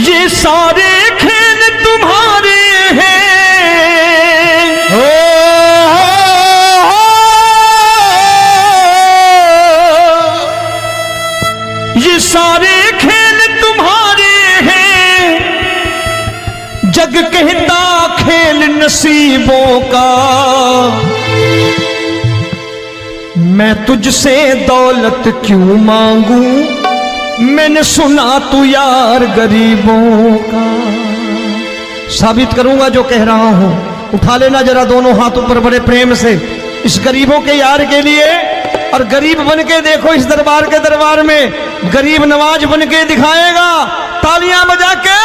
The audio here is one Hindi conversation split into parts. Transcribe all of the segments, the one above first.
ये सारे खेल तुम्हारे हैं, ये सारे खेल तुम्हारे हैं, जग कहता खेल नसीबों का। मैं तुझसे दौलत क्यों मांगू, मैंने सुना तू यार गरीबों का। साबित करूंगा जो कह रहा हूं। उठा लेना जरा दोनों हाथ ऊपर बड़े प्रेम से इस गरीबों के यार के लिए, और गरीब बन के देखो इस दरबार में गरीब नवाज बन के दिखाएगा, तालियां बजा के।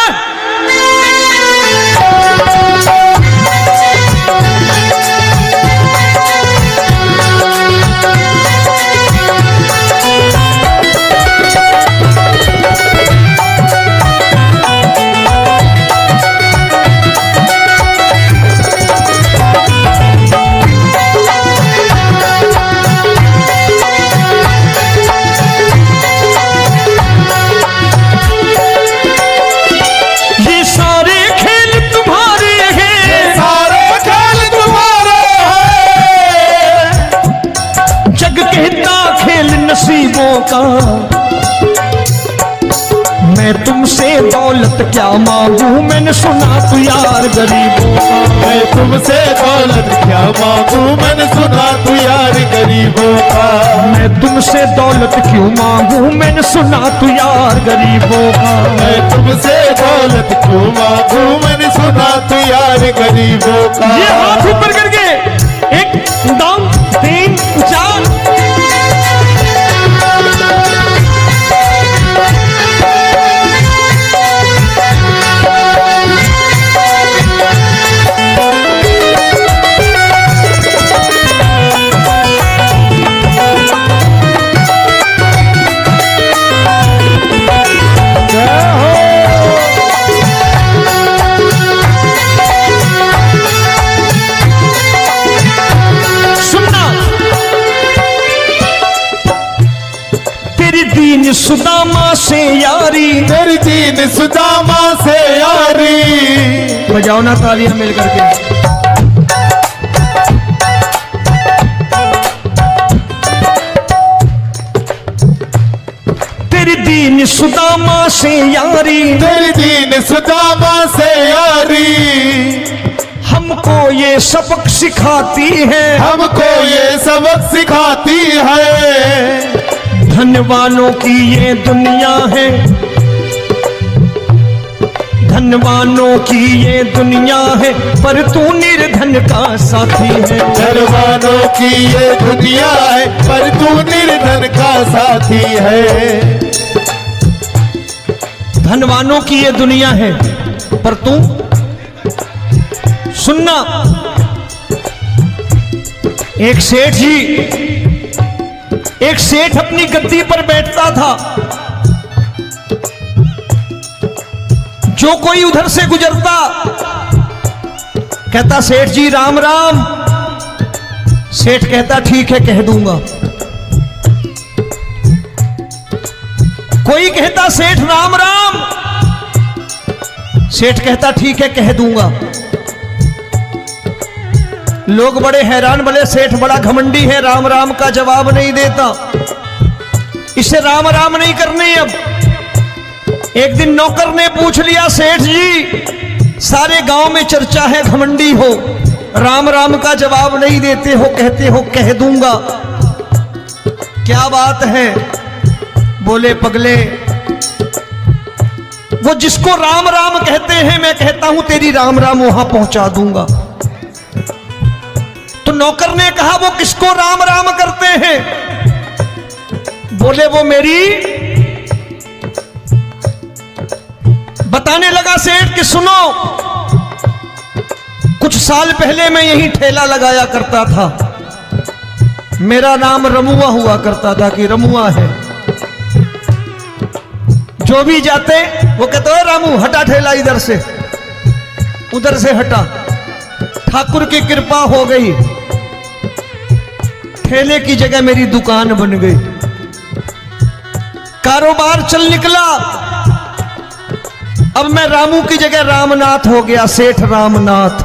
नसीबों का मैं तुमसे दौलत क्या मांगू, मैंने सुना तू यार गरीबों का। मैं तुमसे दौलत क्या मांगू, मैंने सुना तू यार गरीबों का। मैं तुमसे दौलत क्यों मांगू, मैंने सुना तू यार गरीबों का। मैं तुमसे दौलत क्यों मांगू, मैंने सुना तू यार गरीबों का। ये हाथ ऊपर करके 1 2 3 4। सुदामा से यारी, तेरी दीन सुदामा से यारी। बजाओ ना तालियां मिल करके। तेरी दीन सुदामा से यारी, तेरी दीन सुदामा से यारी। हमको ये सबक सिखाती है, हमको ये सबक सिखाती है। धनवानों की ये दुनिया है, धनवानों की ये दुनिया है, पर तू निर्धन का साथी है। धनवानों की ये दुनिया है, पर तू निर्धन का साथी है। धनवानों की ये दुनिया है, पर तू सुनना। एक सेठ अपनी गद्दी पर बैठता था। जो कोई उधर से गुजरता कहता सेठ जी राम राम। सेठ कहता ठीक है कह दूंगा। कोई कहता सेठ राम राम। सेठ कहता ठीक है कह दूंगा। लोग बड़े हैरान, बोले सेठ बड़ा घमंडी है, राम राम का जवाब नहीं देता, इसे राम राम नहीं करने। अब एक दिन नौकर ने पूछ लिया सेठ जी सारे गांव में चर्चा है घमंडी हो, राम राम का जवाब नहीं देते हो, कहते हो कह दूंगा, क्या बात है? बोले पगले वो जिसको राम राम कहते हैं मैं कहता हूं तेरी राम राम वहां पहुंचा दूंगा। तो नौकर ने कहा वो किसको राम राम करते हैं? बोले वो मेरी। बताने लगा सेठ कि सुनो, कुछ साल पहले मैं यही ठेला लगाया करता था, मेरा नाम रमुआ हुआ करता था कि रमुआ है। जो भी जाते वो कहते हो रामू हटा ठेला इधर से, उधर से हटा। ठाकुर की कृपा हो गई, ठेले की जगह मेरी दुकान बन गई, कारोबार चल निकला। अब मैं रामू की जगह रामनाथ हो गया, सेठ रामनाथ।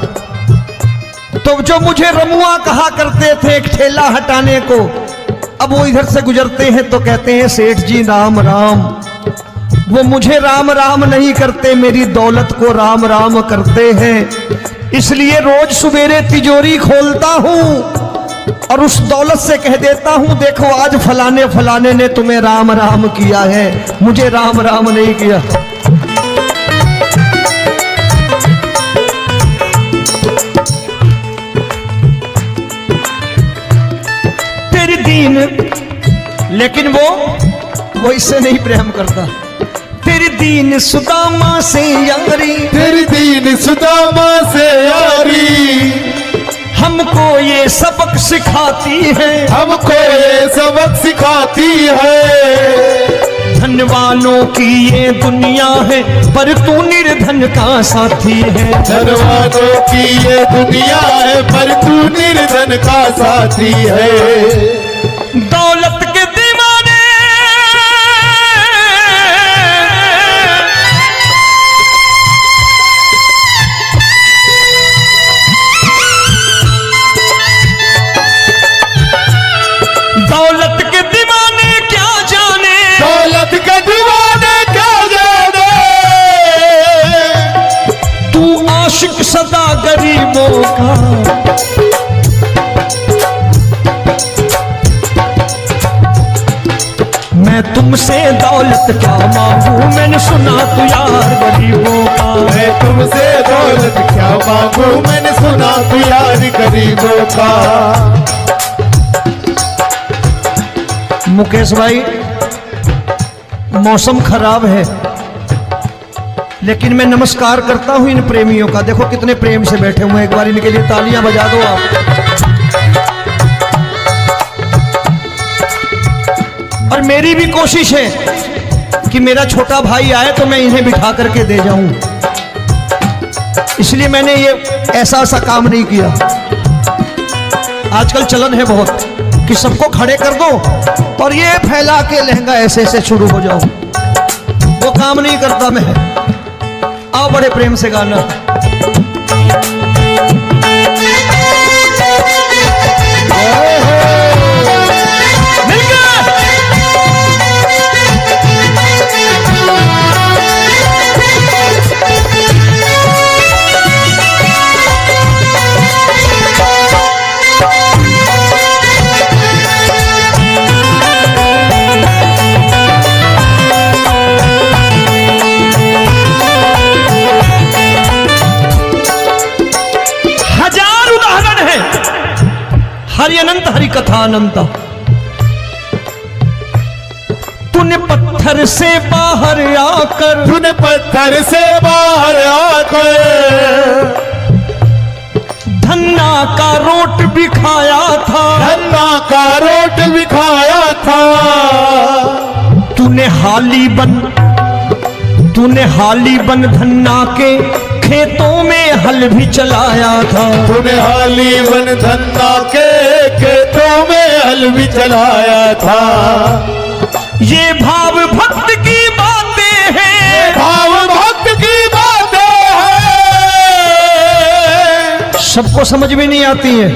तो जो मुझे रमुआ कहा करते थे एक ठेला हटाने को, अब वो इधर से गुजरते हैं तो कहते हैं सेठ जी राम राम। वो मुझे राम राम नहीं करते, मेरी दौलत को राम राम करते हैं। इसलिए रोज सवेरे तिजोरी खोलता हूं और उस दौलत से कह देता हूं देखो आज फलाने फलाने ने तुम्हें राम राम किया है, मुझे राम राम नहीं किया। तेरी दीन, लेकिन वो इससे नहीं प्रेम करता। तेरी दीन सुदामा से यारी, तेरी दीन सुदामा से यारी, हमको ये सबक सिखाती है, हमको ये सबक सिखाती है। धन वालों की ये दुनिया है पर तू निर्धन का साथी है। धन वालों की ये दुनिया है पर तू निर्धन का साथी है। दौलत के दीवाने दौलत के दीवाने क्या जाने, दौलत के दीवाने क्या जाने, तू आशिक सदा गरीबों का। मैं तुमसे दौलत क्या मांगू, मैंने सुना तू यार गरीबों का। मैं तुमसे दौलत क्या मांगू, मैंने सुना तू यार गरीबों का। मुकेश भाई मौसम खराब है, लेकिन मैं नमस्कार करता हूं इन प्रेमियों का। देखो कितने प्रेम से बैठे हुए हैं, एक बार इनके लिए तालियां बजा दो आप। और मेरी भी कोशिश है कि मेरा छोटा भाई आए तो मैं इन्हें बिठा करके दे जाऊं, इसलिए मैंने ये ऐसा काम नहीं किया। आजकल चलन है बहुत कि सबको खड़े कर दो और ये फैला के लहंगा ऐसे ऐसे शुरू हो जाओ, वो काम नहीं करता मैं। आओ बड़े प्रेम से गाना। हरि अनंत हरि कथा अनंत। तूने पत्थर से बाहर आकर, तूने पत्थर से बाहर आकर धन्ना का रोट भी खाया था, धन्ना का रोट भी खाया था। तूने हाली बन धन्ना के खेतों में हल भी चलाया था। तूने हाली बन धन्ना के खेतों में हल भी चलाया था। ये भाव भक्त की बातें हैं, भाव भक्त की बातें हैं, सबको समझ में नहीं आती है।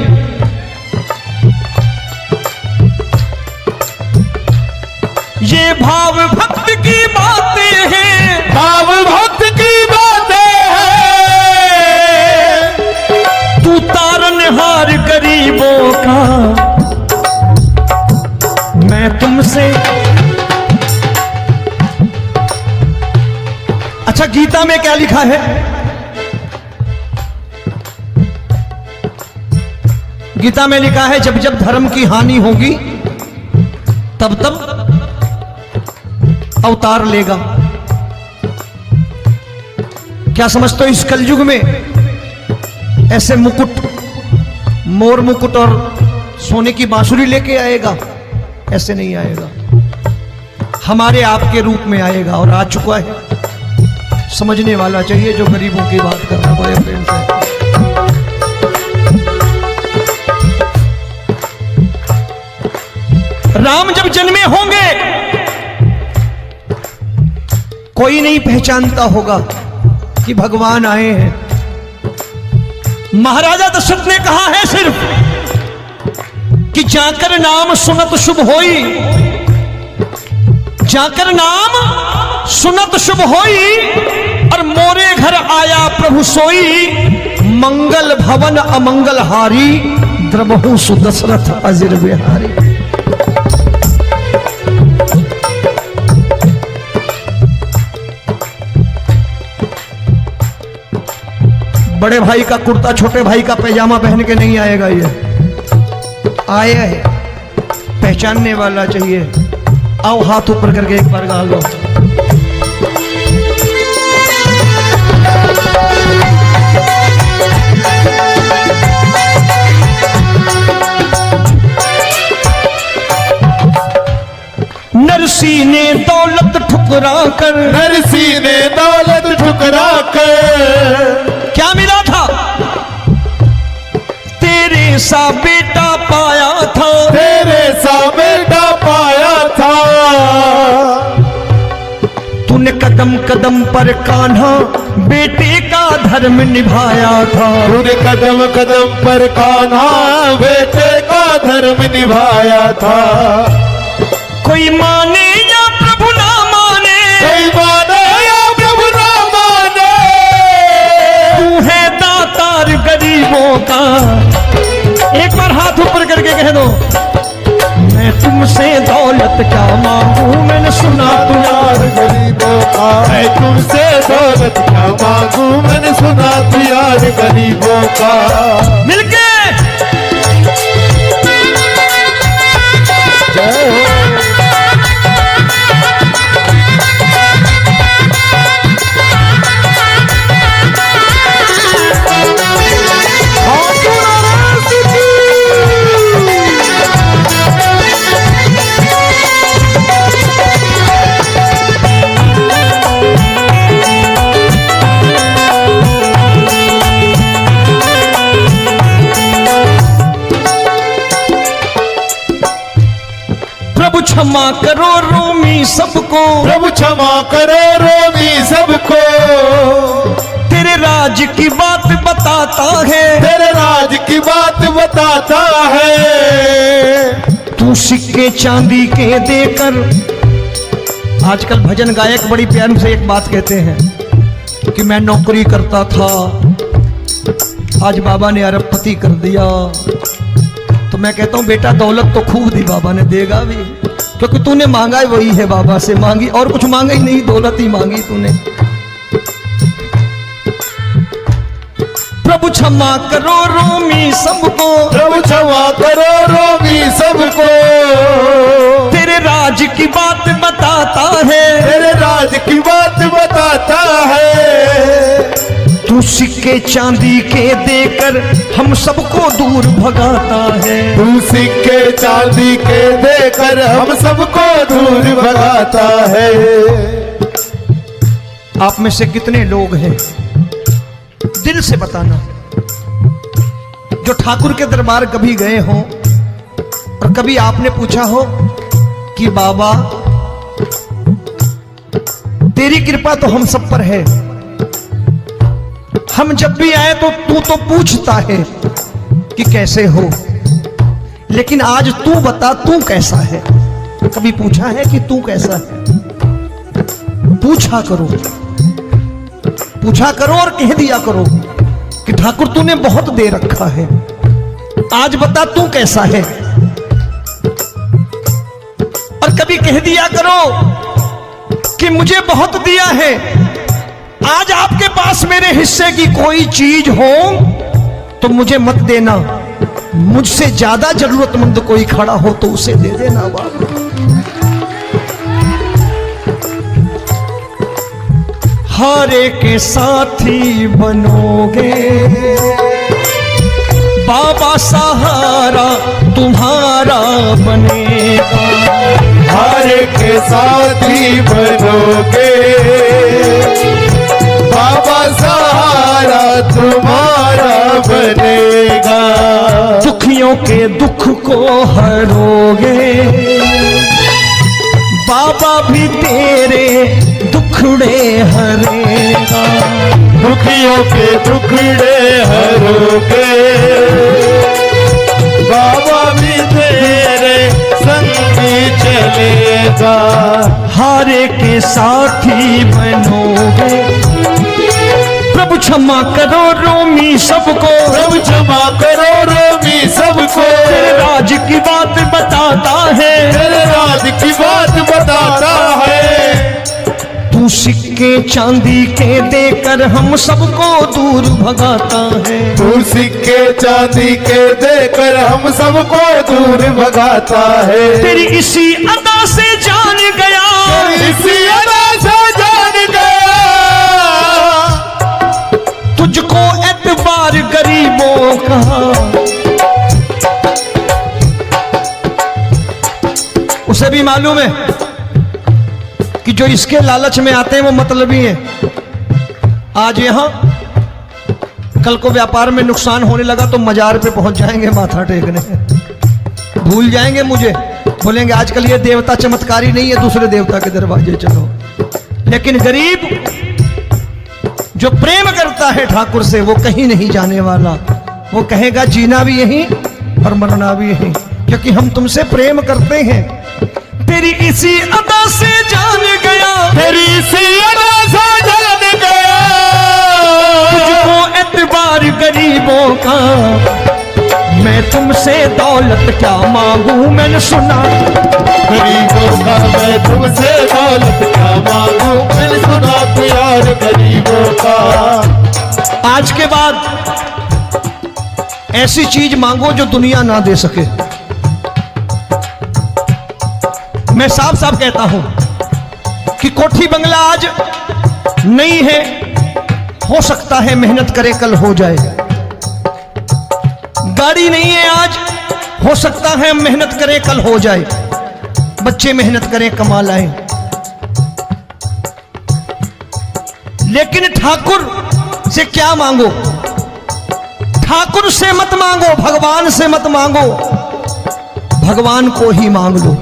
ये भाव भक्त की बातें हैं, भाव भक्त की बातें हैं। तू तारनहार गरीबों का, मैं तुमसे। अच्छा गीता में क्या लिखा है? गीता में लिखा है जब जब धर्म की हानि होगी तब तब अवतार लेगा। क्या समझते हो इस कलयुग में ऐसे मुकुट, मोर मुकुट और सोने की बांसुरी लेके आएगा? ऐसे नहीं आएगा, हमारे आपके रूप में आएगा और आ चुका है। समझने वाला चाहिए जो गरीबों की बात कर रहा है बड़े प्रेम से। राम जब जन्मे होंगे कोई नहीं पहचानता होगा कि भगवान आए हैं। महाराजा दशरथ ने कहा है सिर्फ कि जाकर नाम सुनत शुभ होई, जाकर नाम सुनत शुभ होई, और मोरे घर आया प्रभु सोई, मंगल भवन अमंगल हारी, द्रबहु सुदशरथ अजिर बिहारी। बड़े भाई का कुर्ता छोटे भाई का पैजामा पहन के नहीं आएगा, ये आया है पहचानने वाला चाहिए। आओ हाथ ऊपर करके एक बार गा लो। नरसी ने दौलत ठुकरा कर, नरसी ने दौलत ठुकरा कर, क्या मिला था? तेरे सा बेटा पाया था, तेरे सा बेटा पाया था। तूने कदम कदम पर कान्हा बेटे का धर्म निभाया था, तूने कदम कदम पर कान्हा बेटे का धर्म निभाया था। कोई माने या प्रभु ना माने, कोई माने या प्रभु ना माने, तू है दातार गरीबों का। एक बार हाथ ऊपर करके कह दो, मैं तुमसे दौलत क्या मांगू, मैंने सुना तू यार गरीबों का। मैं तुमसे दौलत क्या मांगू, मैंने सुना तू यार गरीबों का। मिलके जय हो। प्रभु क्षमा करो रोमी सबको, प्रभु क्षमा करो रोमी सबको। तेरे राज की बात बताता है, तेरे राज की बात बताता है। तू सिक्के चांदी के देकर। आजकल भजन गायक बड़ी प्यार से एक बात कहते हैं कि मैं नौकरी करता था, आज बाबा ने अरबपति कर दिया। तो मैं कहता हूं बेटा दौलत तो खूब दी बाबा ने, देगा भी, क्योंकि तूने मांगा ही वही है बाबा से, मांगी और कुछ मांगा ही नहीं, दौलत ही मांगी तूने। प्रभु क्षमा करो रोमी सबको, प्रभु क्षमा करो रोमी सबको। तेरे राज की बात बताता है, तेरे राज की बात बताता है। तू सिक्के चांदी के देकर हम सबको दूर भगाता है। तू सिक्के चांदी के देकर हम सबको दूर भगाता है। आप में से कितने लोग हैं, दिल से बताना, जो ठाकुर के दरबार कभी गए हो और कभी आपने पूछा हो कि बाबा तेरी कृपा तो हम सब पर है, हम जब भी आए तो तू तो पूछता है कि कैसे हो, लेकिन आज तू बता तू कैसा है। कभी पूछा है कि तू कैसा है? पूछा करो, पूछा करो और कह दिया करो कि ठाकुर तूने बहुत दे रखा है, आज बता तू कैसा है। और कभी कह दिया करो कि मुझे बहुत दिया है, आज आपके पास मेरे हिस्से की कोई चीज हो तो मुझे मत देना, मुझसे ज्यादा जरूरतमंद कोई खड़ा हो तो उसे दे देना बाबा। हारे के साथी बनोगे बाबा, सहारा तुम्हारा बनेगा। हारे के साथी बनोगे बाबा, सहारा तुम्हारा बनेगा। दुखियों के दुख को हरोगे बाबा, भी तेरे दुख दुखड़े हरेगा। दुखियों के दुखड़े हरोगे, बाबा भी तेरे संगी चलेगा। हारे के साथी बनोगे, प्रभु क्षमा करो रोमी सबको, प्रभु क्षमा करो रोमी सबको। तेरे राज की बात बताता है, तेरे राज की बात बताता है। तू सिक्के चांदी के देकर हम सबको दूर भगाता है। तू सिक्के चांदी के देकर हम सबको दूर भगाता है। तेरी इसी अदा से जान गया, इसी अदा से जान गया, तुझको एतबार गरीबों का। उसे भी मालूम है कि जो इसके लालच में आते हैं वो मतलबी हैं। आज यहां कल को व्यापार में नुकसान होने लगा तो मजार पे पहुंच जाएंगे माथा टेकने, भूल जाएंगे मुझे, बोलेंगे आजकल ये देवता चमत्कारी नहीं है, दूसरे देवता के दरवाजे चलो। लेकिन गरीब जो प्रेम करता है ठाकुर से वो कहीं नहीं जाने वाला। वो कहेगा जीना भी यहीं और मरना भी यहीं, क्योंकि हम तुमसे प्रेम करते हैं। तेरी इसी अदा से जान गया, तेरी इसी अदा से जान गया, तुझको एतबार गरीबों का। मैं तुमसे दौलत क्या मांगू, मैंने सुना गरीबों का। मैं तुमसे दौलत क्या मांगू, मैंने सुना प्यार गरीबों का। आज के बाद ऐसी चीज मांगो जो दुनिया ना दे सके। मैं साफ साफ कहता हूं कि कोठी बंगला आज नहीं है, हो सकता है मेहनत करे कल हो जाए। गाड़ी नहीं है आज, हो सकता है मेहनत करें कल हो जाए। बच्चे मेहनत करें कमा लाएं, लेकिन ठाकुर से क्या मांगो? ठाकुर से मत मांगो, भगवान से मत मांगो, भगवान को ही मांग लो।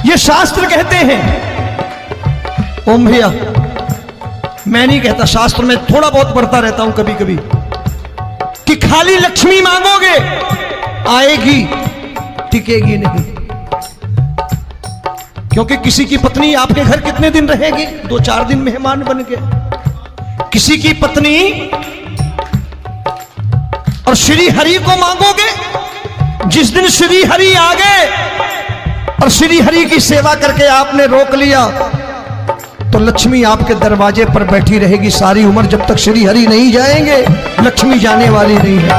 ये शास्त्र कहते हैं, ओम भैया मैं नहीं कहता, शास्त्र में थोड़ा बहुत पढ़ता रहता हूं कभी कभी, कि खाली लक्ष्मी मांगोगे आएगी, टिकेगी नहीं। क्योंकि किसी की पत्नी आपके घर कितने दिन रहेगी? 2-4 दिन मेहमान बन के। किसी की पत्नी और श्री हरि को मांगोगे, जिस दिन श्री हरि आ गए और श्री हरि की सेवा करके आपने रोक लिया तो लक्ष्मी आपके दरवाजे पर बैठी रहेगी सारी उम्र। जब तक श्री हरि नहीं जाएंगे लक्ष्मी जाने वाली नहीं है।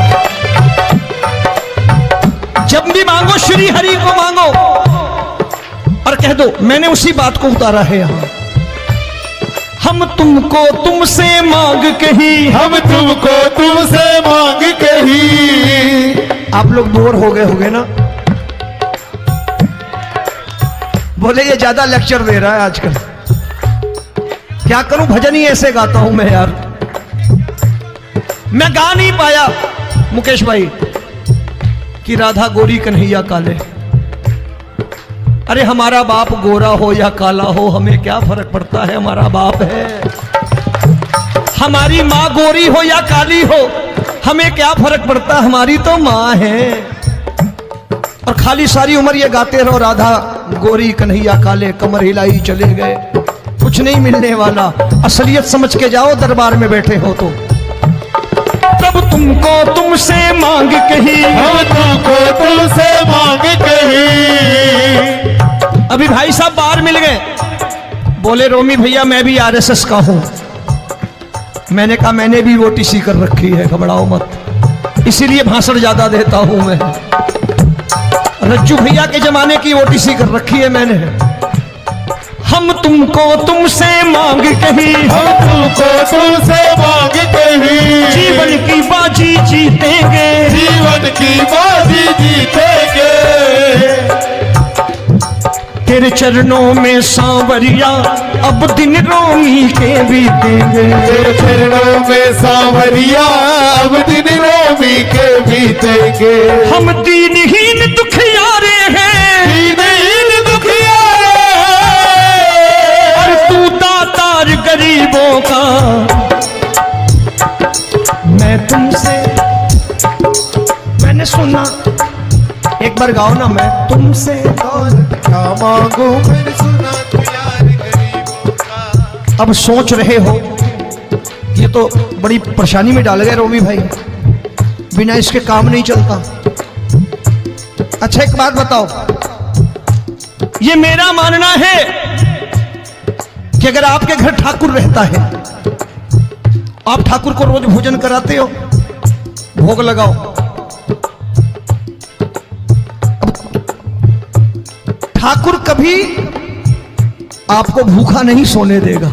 जब भी मांगो श्री हरि को मांगो और कह दो मैंने उसी बात को उतारा है यहां। हम तुमको तुमसे मांग कही, हम तुमको तुमसे मांग कही। आप लोग बोर हो गए होंगे ना, बोले ये ज्यादा लेक्चर दे रहा है आजकल। क्या करूं, भजन ही ऐसे गाता हूं मैं यार। मैं गा नहीं पाया मुकेश भाई कि राधा गोरी कन्हैया काले। अरे हमारा बाप गोरा हो या काला हो हमें क्या फर्क पड़ता है, हमारा बाप है। हमारी माँ गोरी हो या काली हो हमें क्या फर्क पड़ता, हमारी तो माँ है। और खाली सारी उम्र ये गाते रहो राधा गोरी कन्हैया काले, कमर हिलाई चले गए, कुछ नहीं मिलने वाला। असलियत समझ के जाओ दरबार में बैठे हो तो। तब तुमको तुमसे मांग कही, हम तुमको तुमसे मांग कही। अभी भाई साहब बाहर मिल गए, बोले रोमी भैया मैं भी आरएसएस का हूं। मैंने कहा मैंने भी ओटीसी कर रखी है, घबराओ मत, इसीलिए भाषण ज्यादा देता हूं मैं। रज्जू भैया के जमाने की ओटीसी कर रखी है मैंने। हम तुमको तुमसे मांग कही, हम तुमको तुमसे मांग कही। जीवन की बाजी जीतेंगे, जीवन की बाजी जीतेंगे। तेरे चरणों में सांवरिया अब दिन रोमी के बीतेंगे। तेरे चरणों में सांवरिया अब दिन रोमी के बीतेंगे। हम दीनहीन दुखियारे हैं, दीन एक बार गाओ ना, मैं तुमसे दौलत क्या मांगू, मैंने सुना तू यार गरीबों का। अब सोच रहे हो ये तो बड़ी परेशानी में डाल गए रोमी भाई, बिना इसके काम नहीं चलता। अच्छा एक बात बताओ, ये मेरा मानना है कि अगर आपके घर ठाकुर रहता है, आप ठाकुर को रोज भोजन कराते हो, भोग लगाओ, ठाकुर कभी आपको भूखा नहीं सोने देगा।